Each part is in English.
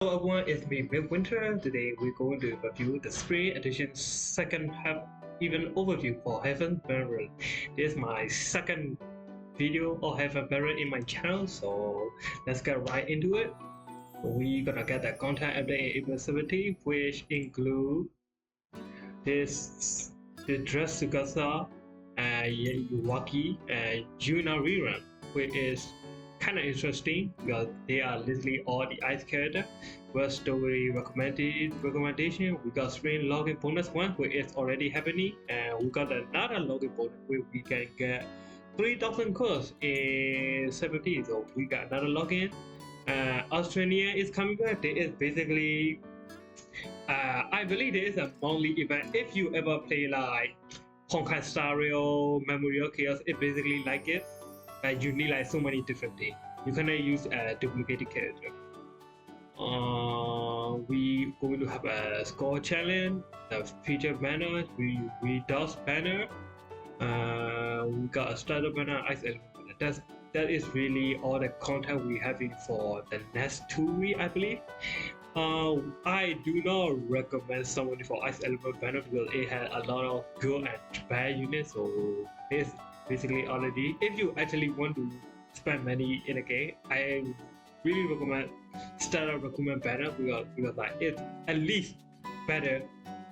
Hello everyone, it's me Midwinter. Today we're going to review the Spring Edition second half event overview for Heaven Barrel. This is my second video of Heaven Barrel in my channel, so let's get right into it. We're gonna get the content update in Event 70, which include the Dress Sugasa and Yuwaki and Yuna rerun, which is kind of interesting because they are literally all the ice character. First story recommendation, we got spring login bonus one, which is already happening, and we got another login bonus where we can get 3,000 coins in 70. So we got another login. Australia is coming back. There is basically, I believe there is a monthly event. If you ever play like Honkai Star Rail, Memorial Chaos, it basically like it. You need like so many different things. You cannot use a duplicated character. We going to have a score challenge, the feature banner, we DOS banner, we got a starter banner, ice element banner. That is really all the content we having for the next 2 weeks, I believe. I do not recommend someone for ice element banner because it has a lot of good and bad units, so it's basically already. If you actually want to spend money in a game, I really recommend banner because like it's at least better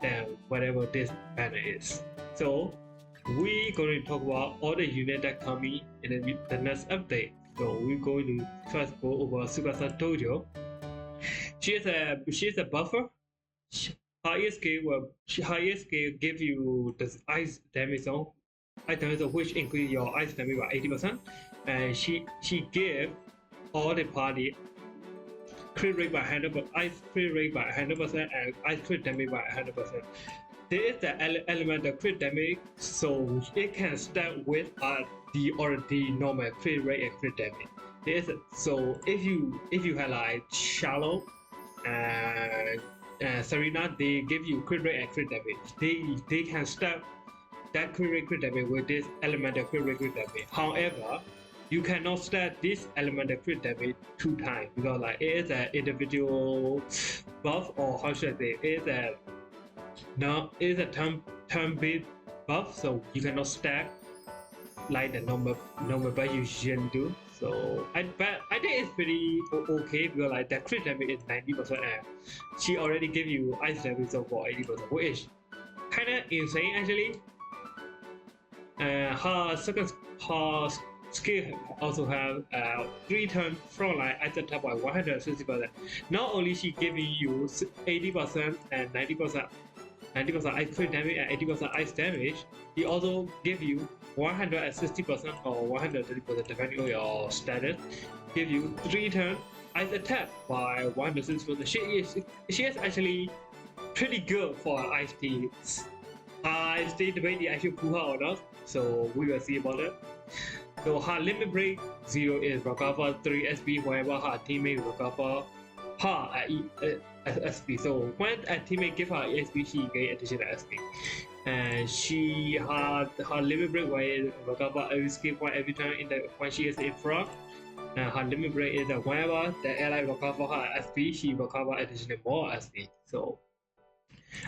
than whatever this banner is. So we're going to talk about all the units that coming in the next update. So we're going to first go over Sugasa Dojo. She's a buffer. Her ESK give you the ice damage zone. Which increase your ice damage by 80%, and she give all the party crit rate by 100%, ice crit rate by 100%, and ice crit damage by 100%. There is the element of crit damage, so it can start with the normal crit rate and crit damage. So if you have like Shallow and Serena, they give you crit rate and crit damage. They can start that crit damage with this elemental crit damage. However, you cannot start this elemental crit damage 2 times because like it is an individual buff, or how should I say, it is a turn-based buff, so you cannot stack like the normal buff you usually do. So but I think it's pretty okay because like the crit damage is 90% and she already gave you ice damage for 80%, which is kind of insane actually. Her skill also have 3 turn frontline at the top by 160%. Not only she giving you 80% and 90% ice crit damage and 80% ice damage, he also give you 160% or 130% depending on your status. Give you 3 turn ice attack by 160%. She is actually pretty good for ice teams. I still debate the actual pull her or not, so we will see about it. So her limit break 0 is recover 3 SP whenever her teammate recover her SP. So when a teammate give her SP, she gain additional SP. And her limit break will recover every skill point every time when she is in front. And her limit break is that whenever the ally recover her SP, she recover additional more SP. So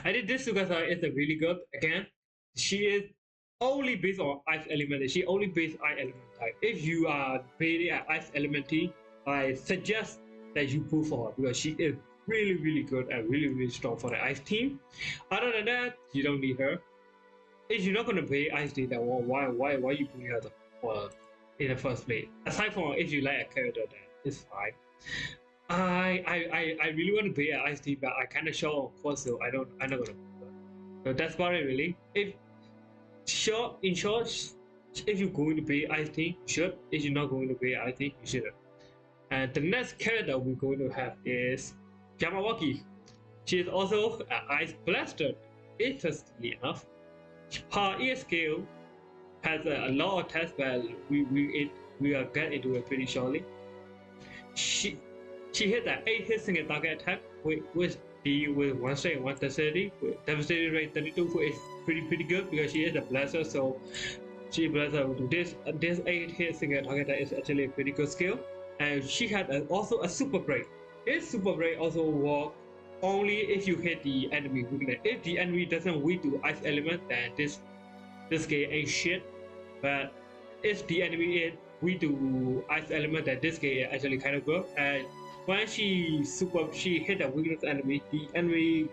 I think this Sugasa is a really good. Again, she is only based on ice element. She only based ice element type. If you are based at ice element, I suggest that you pull for her because she is really good and really strong for the ice team. Other than that, you don't need her. If you're not gonna play ice team, then why you putting her in the first place? Aside from if you like a character, then it's fine. I really want to play an ice team, but I kind of short on course, so I'm not gonna. So that's about it really. In short, if you're going to play ice team, you should. If you're not going to play ice team, you shouldn't. And the next character we're going to have is Yamawaki. She is also an ice blaster. Interestingly enough, her ES skill has a lot of tests, but we will get into it pretty shortly. She hit an 8-hit single target attack with 1 straight and 1 dexterity with devastating rate 32, which is pretty good because she is a blaster. So she blaster will do this. This 8-hit single target attack is actually a pretty good skill. And she had also a super break. Its super break also work only if you hit the enemy weakness. If the enemy doesn't weak to ice element, then this game ain't shit. But if the enemy is weak to ice element, then this game is actually kind of good. And when she hit a weakness enemy,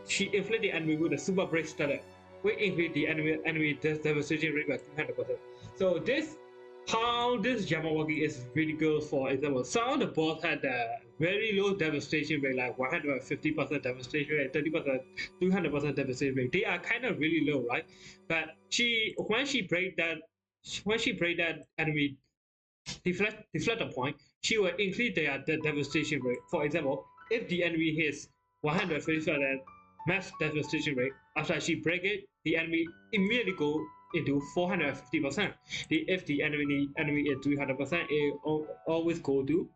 she inflict the enemy with a super break stutter, which increase the enemy devastation rate by 200%. So this how this Yamawagi is really good. For example, some of the boss had a very low devastation rate, like 150% devastation rate, 30%, 200% devastation rate. They are kind of really low, right? But when she break that enemy deflect the point, she will increase the devastation rate. For example, if the enemy hits 150% max devastation rate, after she break it, the enemy immediately go into 450%. If the enemy is 300%, it always go to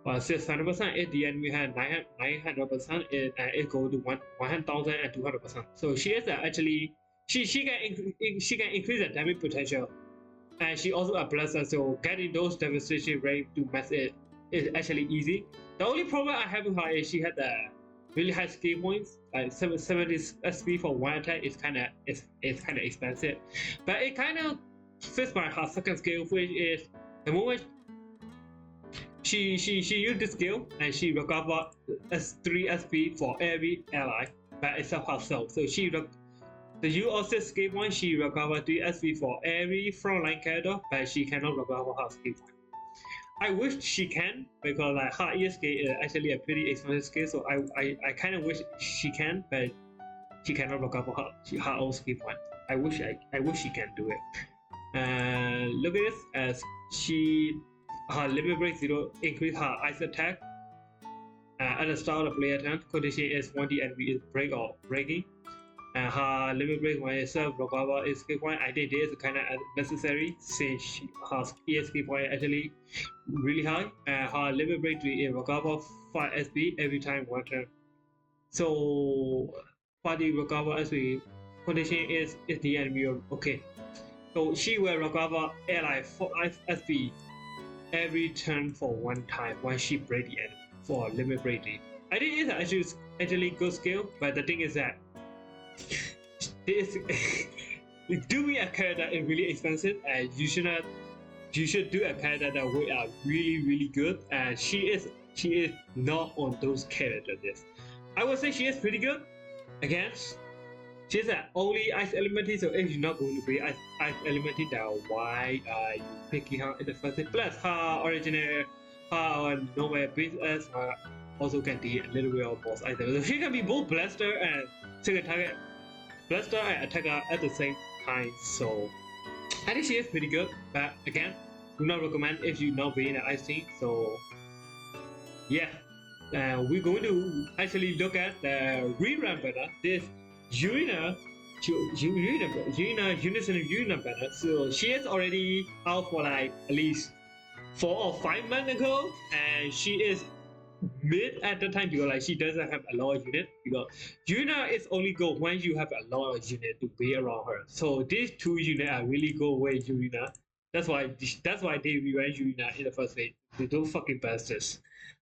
600%. If the enemy has 900%, it go to 1,200%. So she is actually she can increase the damage potential, and she also a blaster. So getting those devastation rate to max it is actually easy. The only problem I have with her is she had a really high skill points, like 70 SP for one attack is kind of expensive, but it kind of fits my her second skill, which is the moment she used this skill and she recover 3 SP for every ally, but except herself. So the use of this skill point, she recover 3 SP for every frontline character, but she cannot recover her skill point. I wish she can, because like her ESK is actually a pretty expensive skill, so I kind of wish she can, but she cannot recover her own skill point. I wish she can do it. Look at this, as her limit break 0 increase her ice attack at the start of the player turn. Condition is when the enemy is break or breaking. Her limit break when itself recover its skill point. I think this is kind of necessary since her ESP point actually really high. Her limit break is recover 5 SP every time one turn. So for the recover SP condition is the enemy okay. So she will recover ally 4 SP every turn for one time when she break the enemy for limit break. I think it's actually good skill, but the thing is that this doing a character is really expensive, and you should do a character that we are really good, and she is not on those characters. Yes, I would say she is pretty good. Again, she's only ice elemental, so if you're not going to be ice elemental, then why are you picking her in the first place? Plus her normal business also can be a little bit of boss item. So she can be both blaster and second target. Blaster and attacker at the same time, so I think she is pretty good, but again, do not recommend if you not being an ice team. So yeah, we're going to actually look at the rerun banner. This Yurina banner. So she is already out for like at least 4 or 5 months ago, and she is mid at the time because like she doesn't have a lot of unit, because Yuna is only good when you have a lot of unit to be around her. So these 2 units are really good with Yuna. That's why they revenge Yuna in the first place. They don't fucking bastards.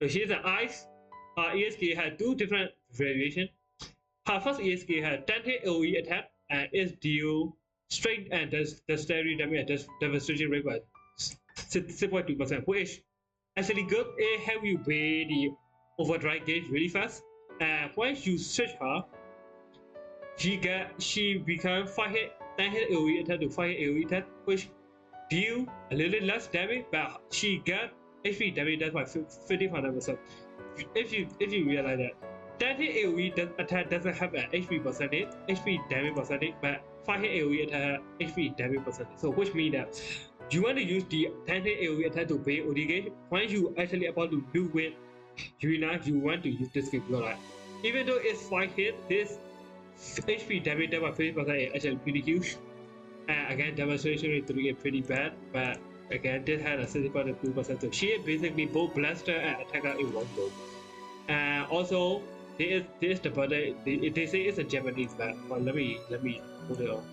So she's an ice. Her ESK had 2 different variations. Her first ESK had 10 hit AoE attack and is deal straight and dexterity damage and devastation rate by 6.2%, which actually good. It helps you pay the overdrive gauge really fast. And once you switch her, she become 5 hit 10 hit AoE attack to 5 hit AoE attack, which deal a little less damage, but she got HP damage that's by 55%. If you realize that 10 hit AoE attack doesn't have an HP percentage, HP damage percentage, but 5 hit AoE attack HP damage percentage. So which means that you want to use the 10 hit AoE attack to pay OD gauge. When you actually about to do with Yurina, you want to use this skill because like, even though it's 5 hit, this HP damage by 50% is actually pretty huge. And again, demonstration rate 3 is pretty bad, but again, this had a 65.2%. So she is basically both blaster and attacker in one go. And also, there is the brother. They say it's a Japanese band, but let me put it on.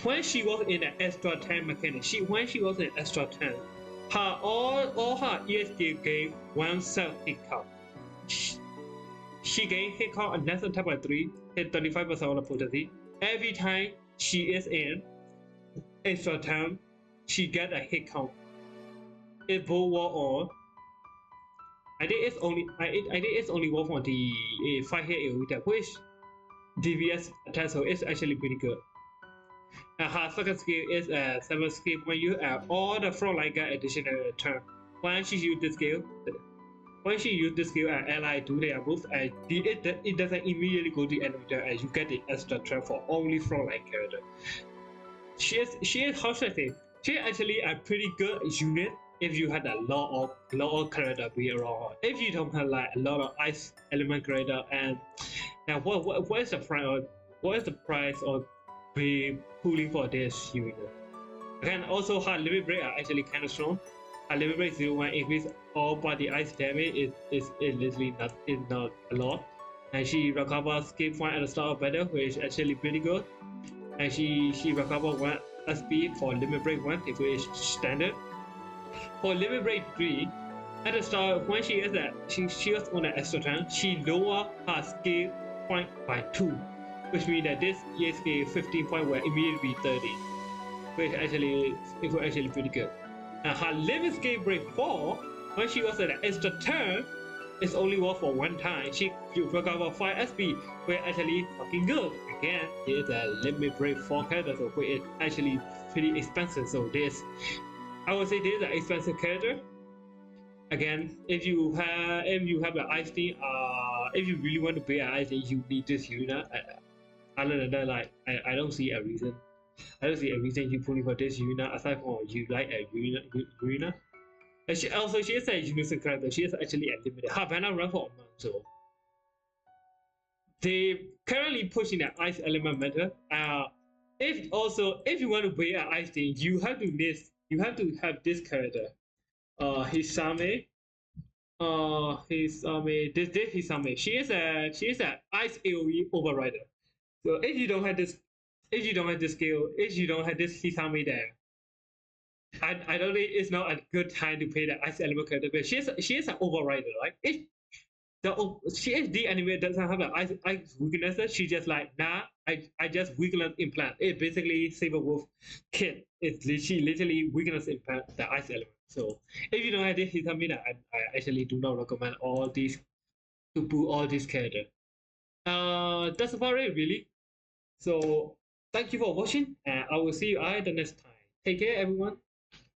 When she was in an extra 10 mechanic, when she was in extra 10, all her ESK gave one self hit count. She gained hit count on national type by 3, hit 35% of the potency. Every time she is in extra turn, she get a hit count. If both were on, I think it's only one for the 5 hit AoE, which DVS attack so it's actually pretty good. Her second skill is a 7 skill when you add all the frontline get additional turn. Once she use this skill, ally do their move, and it doesn't immediately go to enemy turn, and you get the extra turn for only frontline character. She is how should I say? She actually a pretty good unit if you had a lot of character be around. If you don't have like a lot of ice element character, and now what is the price? What is the price of be pulling for this unit? And also her limit break are actually kind of strong. Her limit break 0-1 increase all body ice damage is literally not a lot. And she recovers skill point at the start of battle, which is actually pretty good. And she recovers 1 SP for limit break 1, which is standard. For limit break 3, at the start when she is at she was on an extra turn, she lower her skill point by 2, which means that this ESK 15 point will immediately be 30, which was actually pretty good. And her limit skill break 4, when she was at an extra turn, it's only worth for 1 time. She recover 5 SP, which is actually fucking good. Again, it's a limit break 4 character, so which is actually pretty expensive. So this, I would say, this is an expensive character. Again, if you have an ice team, if you really want to play an ice team, you need this unit. Other than that, like I don't see a reason. I don't see a reason you pulling for this unit aside from you like a unit. And she is a universal character. She is actually unlimited. Her banner run for a month, so they currently pushing the ice element meta. If you want to play an ice team, you have to have this character. Hisame. This Hisame. She is a ice AoE overrider. So if you don't have this skill, if you don't have this Hisame there, I don't think it's not a good time to play the ice element character. But she is an overrider, right? If the anime doesn't have the ice weakness, she just like I just weakness implant. It basically Saber Wolf kit. She literally weakness implant the ice element. So if you don't have this Hisame, I actually do not recommend all these to put all these characters. That's about it really. So thank you for watching, and I will see you at the next time. Take care, everyone.